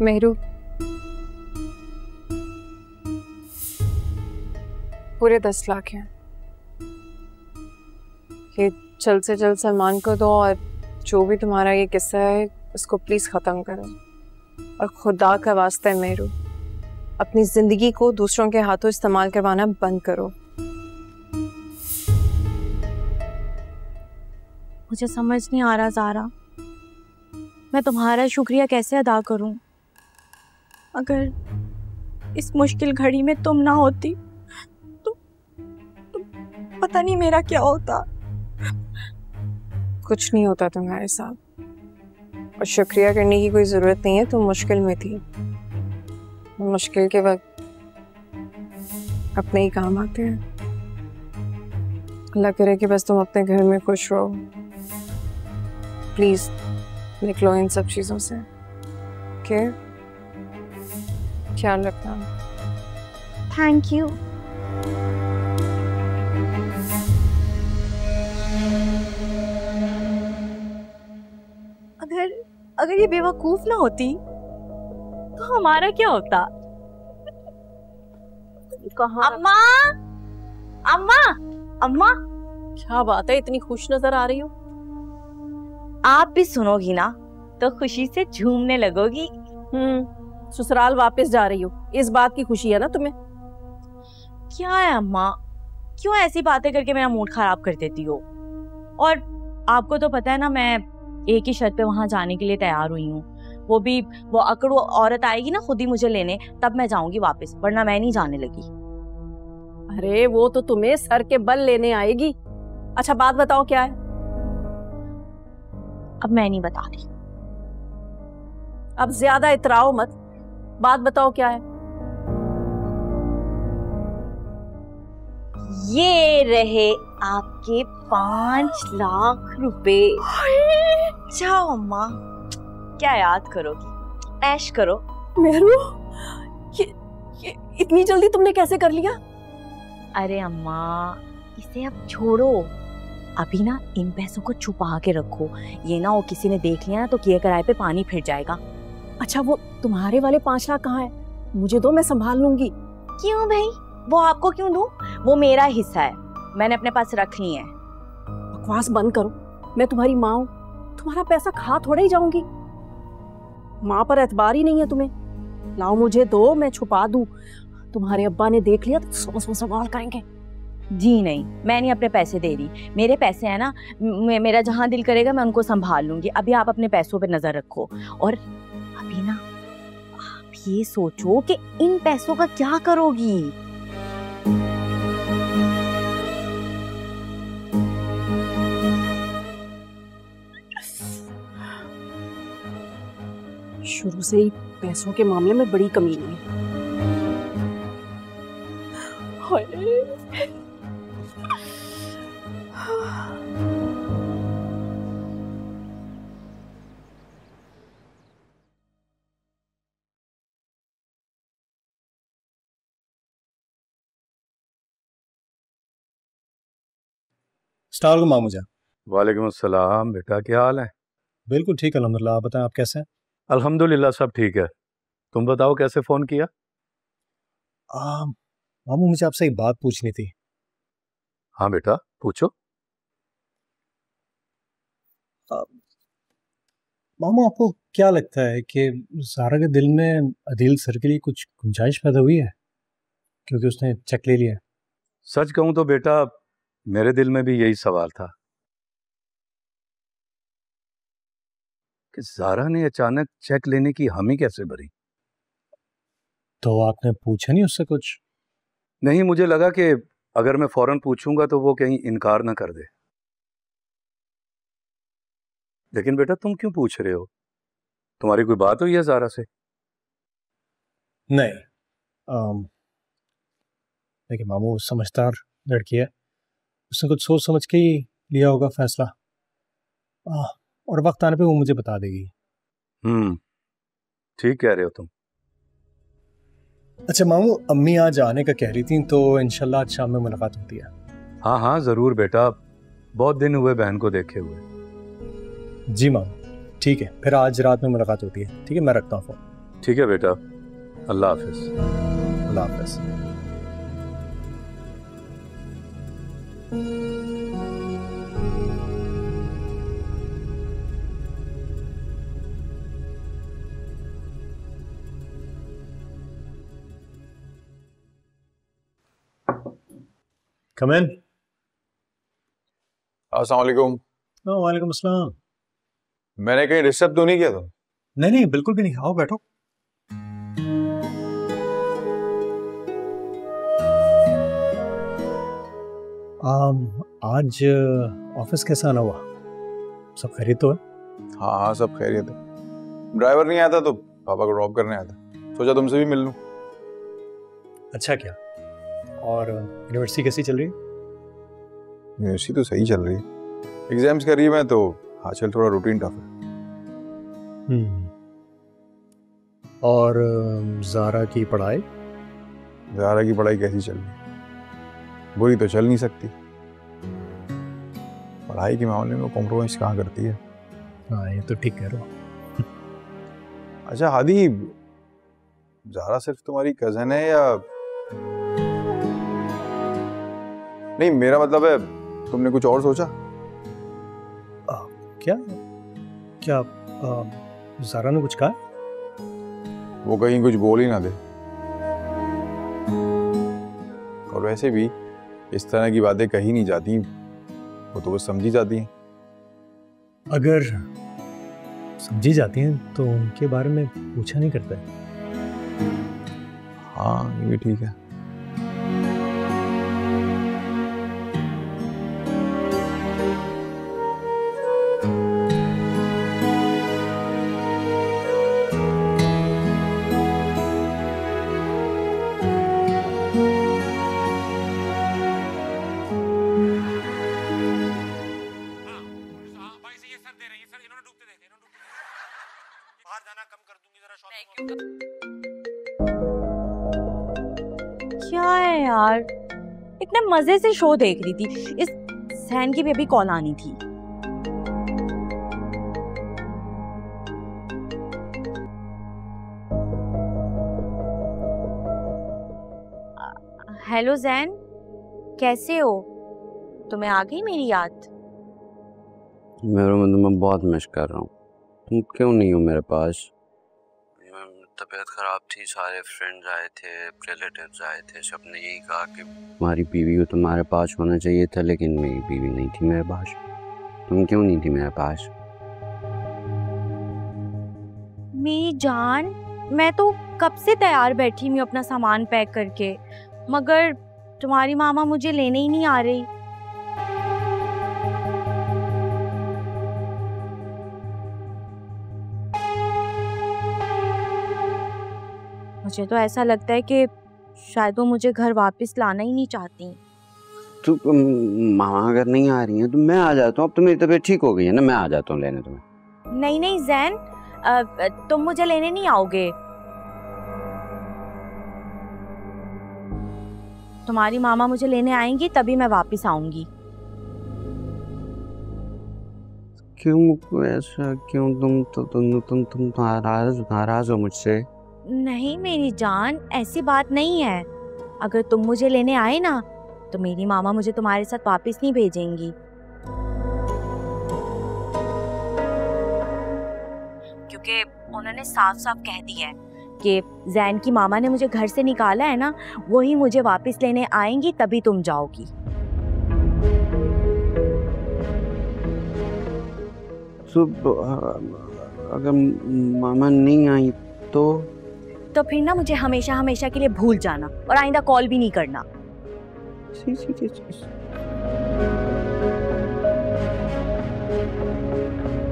मेहरू, पूरे 10 लाख हैं। ये जल्द से जल्द सलमान को दो और जो भी तुम्हारा ये किस्सा है उसको प्लीज खत्म करो। और खुदा का वास्ता है मेहरू, अपनी जिंदगी को दूसरों के हाथों इस्तेमाल करवाना बंद करो। मुझे समझ नहीं आ रहा ज़ारा, मैं तुम्हारा शुक्रिया कैसे अदा करूं। अगर इस मुश्किल घड़ी में तुम ना होती तो पता नहीं मेरा क्या होता। कुछ नहीं होता तुम्हारे साथ, और शुक्रिया करने की कोई जरूरत नहीं है। तुम मुश्किल में थी, मुश्किल के वक्त अपने ही काम आते हैं। अल्लाह करे कि बस तुम अपने घर में खुश रहो। प्लीज निकलो इन सब चीजों से। ओके, ख्याल रखना। Thank you. अगर ये बेवकूफ ना होती तो हमारा क्या होता। कहाँ? अम्मा, अम्मा, अम्मा, क्या बात है, इतनी खुश नजर आ रही हो? आप भी सुनोगी ना तो खुशी से झूमने लगोगी। ससुराल वापस जा रही हो, इस बात की खुशी है ना तुम्हें? क्या है अम्मा, क्यों ऐसी बातें करके मेरा मूड खराब कर देती हो। और आपको तो पता है ना, मैं एक ही शर्त पे वहां जाने के लिए तैयार हुई हूँ। वो अकड़ औरत आएगी ना खुद ही मुझे लेने, तब मैं जाऊंगी वापस, वरना मैं नहीं जाने लगी। अरे वो तो तुम्हें सर के बल लेने आएगी। अच्छा बात बताओ क्या है? अब मैं नहीं बता रही। अब ज्यादा इतराओ मत, बात बताओ क्या है? ये रहे आपके 5 लाख रुपए। जाओ अम्मा, क्या याद करोगी, ऐश करो। मेहरू, ये इतनी जल्दी तुमने कैसे कर लिया? अरे अम्मा, इसे अब छोड़ो। अभी ना इन पैसों को छुपा के रखो, ये ना वो किसी ने देख लिया ना तो किए कराए पे पानी फिर जाएगा। अच्छा वो तुम्हारे वाले 5 लाख कहाँ है? मुझे दो, मैं संभाल लूंगी। क्यों भाई, वो आपको क्यों दूं? वो मेरा हिस्सा है, मैंने अपने पास रख ली है। बकवास बंद करो, मैं तुम्हारी माँ हूँ, तुम्हारा पैसा खा थोड़ा ही जाऊंगी। माँ पर एतबार ही नहीं है तुम्हें। लाओ मुझे दो, मैं छुपा दूं। तुम्हारे अब्बा ने देख लिया तो 100 सवाल करेंगे। जी नहीं, मैं नहीं अपने पैसे दे रही, मेरे पैसे हैं ना, मेरा जहां दिल करेगा मैं उनको संभाल लूंगी। अभी आप अपने पैसों पे नजर रखो, और अभी ना आप ये सोचो कि इन पैसों का क्या करोगी। शुरू से ही पैसों के मामले में बड़ी कमीनी है। अस्सलाम वालेकुम मामू जान। वालेकुम अस्सलाम बेटा, क्या हाल है? बिल्कुल ठीक अल्हम्दुलिल्लाह, आप बताएं आप कैसे हैं? अल्हम्दुलिल्लाह सब ठीक है। तुम बताओ कैसे फ़ोन किया? मामू मुझे आपसे एक बात पूछनी थी। हाँ बेटा पूछो। मामू आपको क्या लगता है कि ज़ारा के दिल में अदील सर के लिए कुछ गुंजाइश पैदा हुई है, क्योंकि उसने चेक ले लिया? सच कहूँ तो बेटा मेरे दिल में भी यही सवाल था कि ज़ारा ने अचानक चेक लेने की हामी कैसे भरी। तो आपने पूछा नहीं उससे कुछ? नहीं, मुझे लगा कि अगर मैं फौरन पूछूंगा तो वो कहीं इनकार ना कर दे। लेकिन बेटा तुम क्यों पूछ रहे हो? तुम्हारी कोई बात हुई है ज़ारा से? नहीं, देखिए मामू समझदार लड़की है, उसने कुछ सोच समझ के ही लिया होगा फैसला, और वक्त आने पे वो मुझे बता देगी। ठीक कह रहे हो तुम। अच्छा मामू, अम्मी आज आने का कह रही थी, तो इंशाल्लाह आज शाम में मुलाकात होती है। हाँ हाँ जरूर बेटा, बहुत दिन हुए बहन को देखे हुए। जी मामू, ठीक है, फिर आज रात में मुलाकात होती है। ठीक है, मैं रखता हूँ फोन। ठीक है बेटा, अल्लाह हाफिज। अल्लाह हाफिज। Come in. अस्सलाम वालेकुम। वालेकुम अस्सलाम। मैंने कहीं डिस्टर्ब तो नहीं किया तुम? नहीं नहीं, बिल्कुल भी नहीं। आओ बैठो। आज ऑफिस कैसा आना हुआ? सब खैरियत तो है? हाँ हाँ, सब खैरियत है। ड्राइवर नहीं आया था तो पापा को ड्रॉप करने आया था, सोचा तुमसे भी मिल लूं। अच्छा क्या? और यूनिवर्सिटी कैसी चल रही है? यूनिवर्सिटी तो सही चल रही है, एग्जाम्स कर रही है मैं तो आजकल थोड़ा रूटीन टफ है। और ज़ारा की पढ़ाई? ज़ारा की पढ़ाई कैसी चल रही है? बुरी तो चल नहीं सकती, पढ़ाई के मामले में कॉम्प्रोमाइज कहाँ करती है। हाँ, ये तो ठीक कह रहे हो। अच्छा हादी, ज़ारा सिर्फ तुम्हारी कजन है या नहीं? मेरा मतलब है तुमने कुछ और सोचा? क्या क्या ज़ारा ने कुछ कहा? वो कहीं कुछ बोल ही ना दे। और वैसे भी इस तरह की बातें कही नहीं जाती, वो तो बस समझी जाती हैं। अगर समझी जाती हैं तो उनके बारे में पूछा नहीं करता है। हाँ ये भी ठीक है। क्या है यार, इतने मजे से शो देख रही थी, इस सैन की भी अभी कॉल आनी थी। हेलो जैन, कैसे हो? तुम्हें आ गई मेरी याद? मैं तुम्हें बहुत मिस कर रहा हूँ। तुम क्यों नहीं हो मेरे पास? तबीयत ख़राब थी, सारे फ्रेंड्स आए थे, रिलेटिव्स आए थे, सबने यही कहा कि तुम्हारी बीवी को तुम्हारे पास होना चाहिए था, लेकिन मेरी बीवी नहीं थी मेरे पास। तुम क्यों नहीं थी मेरे पास? मेरी जान, मैं तो कब से तैयार बैठी हूँ अपना सामान पैक करके, मगर तुम्हारी मामा मुझे लेने ही नहीं आ रही। मुझे तो ऐसा लगता है कि शायद वो मुझे घर वापस लाना ही नहीं चाहती। तो मामा अगर नहीं आ रही हैं तो मैं आ जाता हूँ। अब तो मेरी तबीयत ठीक हो गई है ना, मैं आ जाता हूँ लेने तुम्हें। नहीं नहीं जैन, तुम मुझे लेने नहीं आओगे। तुम्हारी मामा मुझे लेने आएंगी तभी मैं वापस आऊंगी। क्यों ऐसा क्यों? तुम नाराज हो मुझसे? नहीं मेरी जान, ऐसी बात नहीं है। अगर तुम मुझे लेने आए ना तो मेरी मामा मुझे तुम्हारे साथ वापस नहीं भेजेंगी, क्योंकि उन्होंने साफ साफ कह दिया है कि जैन की मामा ने मुझे घर से निकाला है ना, वही मुझे वापस लेने आएंगी तभी तुम जाओगी। तो अगर मामा नहीं आई तो फिर ना मुझे हमेशा हमेशा के लिए भूल जाना और आइंदा कॉल भी नहीं करना।